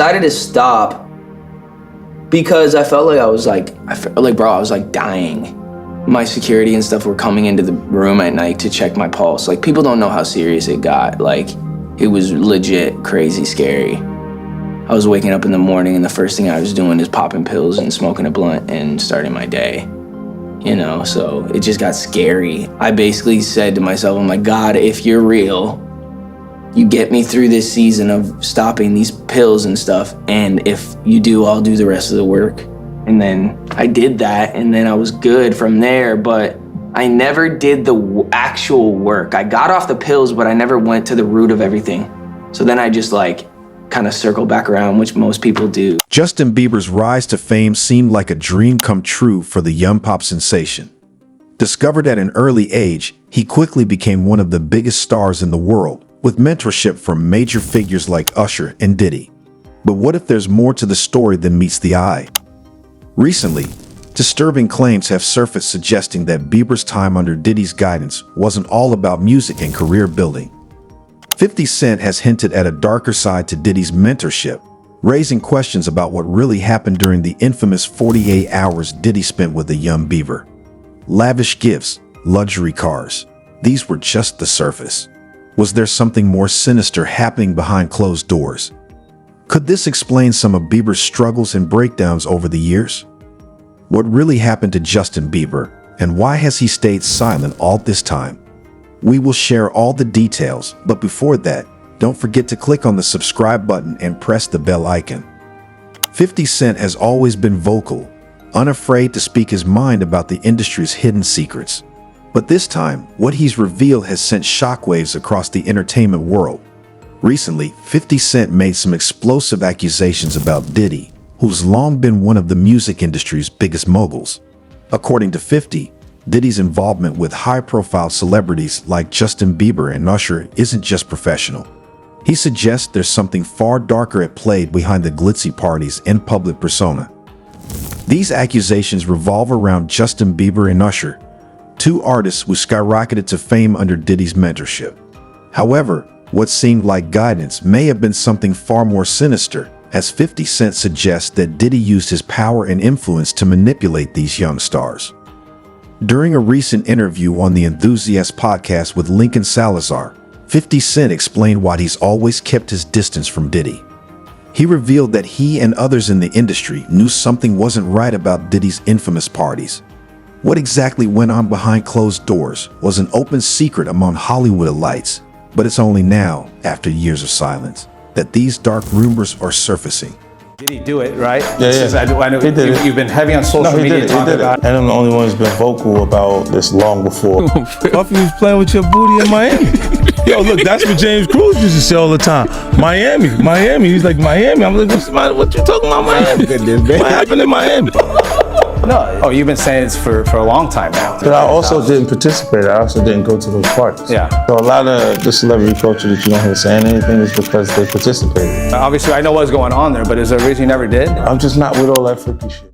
decided to stop because I felt like I was like dying. My security and stuff were coming into the room at night to check my pulse. Like, people don't know how serious it got. Like, it was legit crazy scary. I was waking up in the morning and the first thing I was doing is popping pills and smoking a blunt and starting my day. You know, so it just got scary. I basically said to myself, I'm like, God, if you're real, you get me through this season of stopping these pills and stuff. And if you do, I'll do the rest of the work. And then I did that, and then I was good from there, but I never did the actual work. I got off the pills, but I never went to the root of everything. So then I just kind of circle back around, which most people do. Justin Bieber's rise to fame seemed like a dream come true for the young pop sensation. Discovered at an early age, he quickly became one of the biggest stars in the world, with mentorship from major figures like Usher and Diddy. But what if there's more to the story than meets the eye? Recently, disturbing claims have surfaced suggesting that Bieber's time under Diddy's guidance wasn't all about music and career building. 50 Cent has hinted at a darker side to Diddy's mentorship, raising questions about what really happened during the infamous 48 hours Diddy spent with the young Bieber. Lavish gifts, luxury cars, these were just the surface. Was there something more sinister happening behind closed doors? Could this explain some of Bieber's struggles and breakdowns over the years? What really happened to Justin Bieber, and why has he stayed silent all this time? We will share all the details, but before that, don't forget to click on the subscribe button and press the bell icon. 50 Cent has always been vocal, unafraid to speak his mind about the industry's hidden secrets. But this time, what he's revealed has sent shockwaves across the entertainment world. Recently, 50 Cent made some explosive accusations about Diddy, who's long been one of the music industry's biggest moguls. According to 50, Diddy's involvement with high-profile celebrities like Justin Bieber and Usher isn't just professional. He suggests there's something far darker at play behind the glitzy parties and public persona. These accusations revolve around Justin Bieber and Usher, two artists who skyrocketed to fame under Diddy's mentorship. However, what seemed like guidance may have been something far more sinister, as 50 Cent suggests that Diddy used his power and influence to manipulate these young stars. During a recent interview on the Enthusiast podcast with Lincoln Salazar, 50 Cent explained why he's always kept his distance from Diddy. He revealed that he and others in the industry knew something wasn't right about Diddy's infamous parties. What exactly went on behind closed doors was an open secret among Hollywood elites, but it's only now, after years of silence, that these dark rumors are surfacing. Did he do it, right? Yeah. I know you've been heavy on social media talking about it. And I'm the only one who's been vocal about this long before. Puffy was playing with your booty in Miami. Yo, look, that's what James Cruz used to say all the time. Miami. He's like, Miami. I'm like, what's the matter? What you talking about, Miami? What happened in Miami? No. Oh, you've been saying this for a long time now. But I also didn't participate. I also didn't go to those parties. Yeah. So a lot of the celebrity culture that you don't hear saying anything is because they participated. Obviously, I know what's going on there, but is there a reason you never did? I'm just not with all that freaky shit.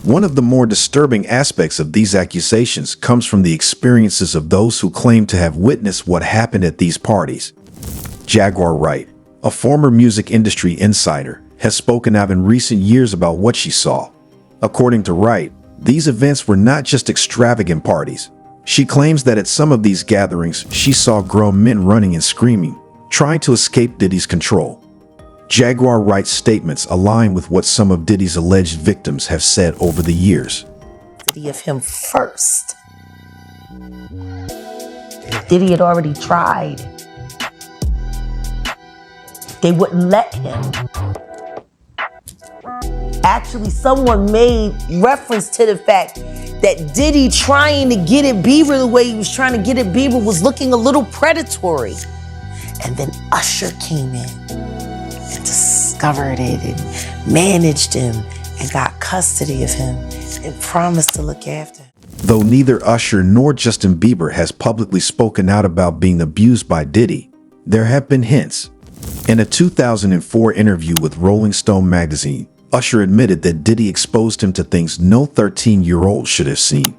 One of the more disturbing aspects of these accusations comes from the experiences of those who claim to have witnessed what happened at these parties. Jaguar Wright, a former music industry insider, has spoken out in recent years about what she saw. According to Wright, these events were not just extravagant parties. She claims that at some of these gatherings, she saw grown men running and screaming, trying to escape Diddy's control. Jaguar Wright's statements align with what some of Diddy's alleged victims have said over the years. Diddy of him first. Diddy had already tried. They wouldn't let him. Actually, someone made reference to the fact that Diddy trying to get at Bieber the way he was trying to get at Bieber was looking a little predatory. And then Usher came in and discovered it and managed him and got custody of him and promised to look after him. Though neither Usher nor Justin Bieber has publicly spoken out about being abused by Diddy, there have been hints. In a 2004 interview with Rolling Stone magazine, Usher admitted that Diddy exposed him to things no 13-year-old should have seen.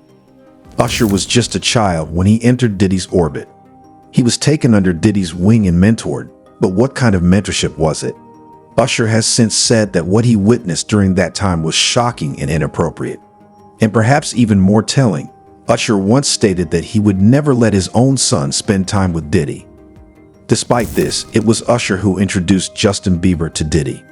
Usher was just a child when he entered Diddy's orbit. He was taken under Diddy's wing and mentored, but what kind of mentorship was it? Usher has since said that what he witnessed during that time was shocking and inappropriate. And perhaps even more telling, Usher once stated that he would never let his own son spend time with Diddy. Despite this, it was Usher who introduced Justin Bieber to Diddy.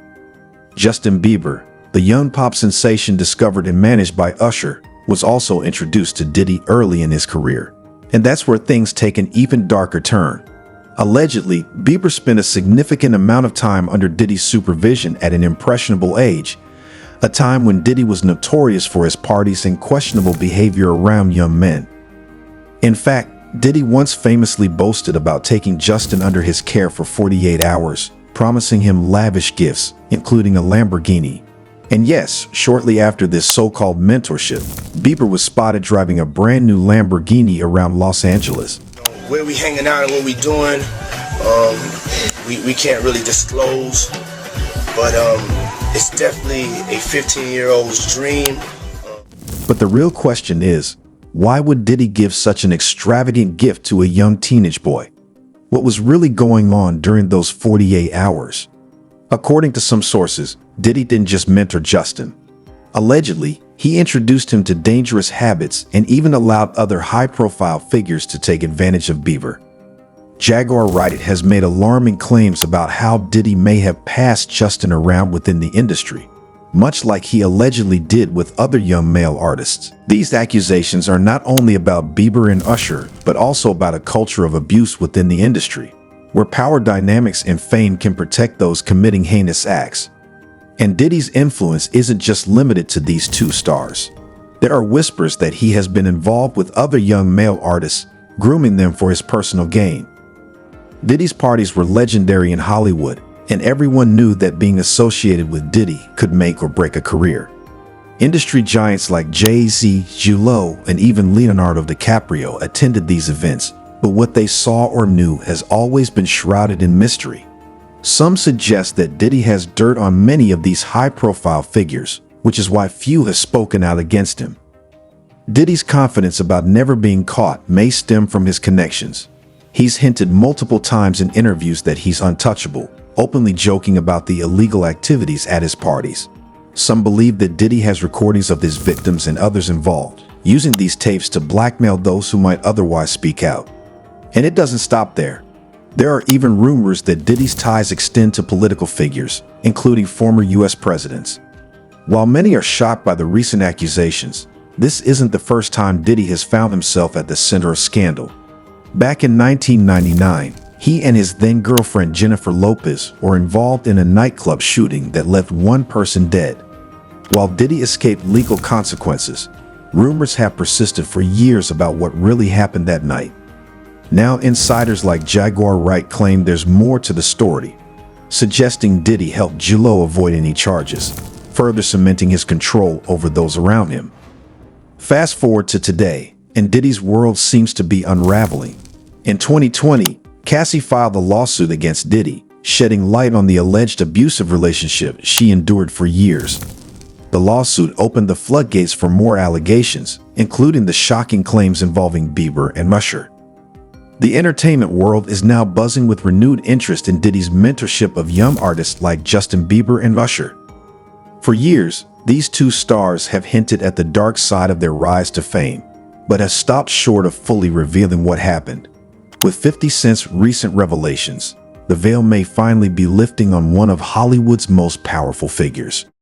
Justin Bieber, the young pop sensation discovered and managed by Usher, was also introduced to Diddy early in his career. And that's where things take an even darker turn. Allegedly, Bieber spent a significant amount of time under Diddy's supervision at an impressionable age, a time when Diddy was notorious for his parties and questionable behavior around young men. In fact, Diddy once famously boasted about taking Justin under his care for 48 hours, promising him lavish gifts, including a Lamborghini. And yes, shortly after this so-called mentorship, Bieber was spotted driving a brand new Lamborghini around Los Angeles. Where we hanging out and what we doing, we can't really disclose, but it's definitely a 15-year-old's dream. But the real question is, why would Diddy give such an extravagant gift to a young teenage boy? What was really going on during those 48 hours? According to some sources, Diddy didn't just mentor Justin. Allegedly, he introduced him to dangerous habits and even allowed other high-profile figures to take advantage of Bieber. Jaguar Wright has made alarming claims about how Diddy may have passed Justin around within the industry, much like he allegedly did with other young male artists. These accusations are not only about Bieber and Usher, but also about a culture of abuse within the industry, where power dynamics and fame can protect those committing heinous acts. And Diddy's influence isn't just limited to these two stars. There are whispers that he has been involved with other young male artists, grooming them for his personal gain. Diddy's parties were legendary in Hollywood, and everyone knew that being associated with Diddy could make or break a career. Industry giants like Jay-Z, J-Lo, and even Leonardo DiCaprio attended these events, but what they saw or knew has always been shrouded in mystery. Some suggest that Diddy has dirt on many of these high-profile figures, which is why few have spoken out against him. Diddy's confidence about never being caught may stem from his connections. He's hinted multiple times in interviews that he's untouchable, openly joking about the illegal activities at his parties. Some believe that Diddy has recordings of his victims and others involved, using these tapes to blackmail those who might otherwise speak out. And it doesn't stop there. There are even rumors that Diddy's ties extend to political figures, including former U.S. presidents. While many are shocked by the recent accusations, this isn't the first time Diddy has found himself at the center of scandal. Back in 1999, he and his then-girlfriend Jennifer Lopez were involved in a nightclub shooting that left one person dead. While Diddy escaped legal consequences, rumors have persisted for years about what really happened that night. Now insiders like Jaguar Wright claim there's more to the story, suggesting Diddy helped J-Lo avoid any charges, further cementing his control over those around him. Fast forward to today, and Diddy's world seems to be unraveling. In 2020, Cassie filed a lawsuit against Diddy, shedding light on the alleged abusive relationship she endured for years. The lawsuit opened the floodgates for more allegations, including the shocking claims involving Bieber and Usher. The entertainment world is now buzzing with renewed interest in Diddy's mentorship of young artists like Justin Bieber and Usher. For years, these two stars have hinted at the dark side of their rise to fame, but have stopped short of fully revealing what happened. With 50 Cent's recent revelations, the veil may finally be lifting on one of Hollywood's most powerful figures.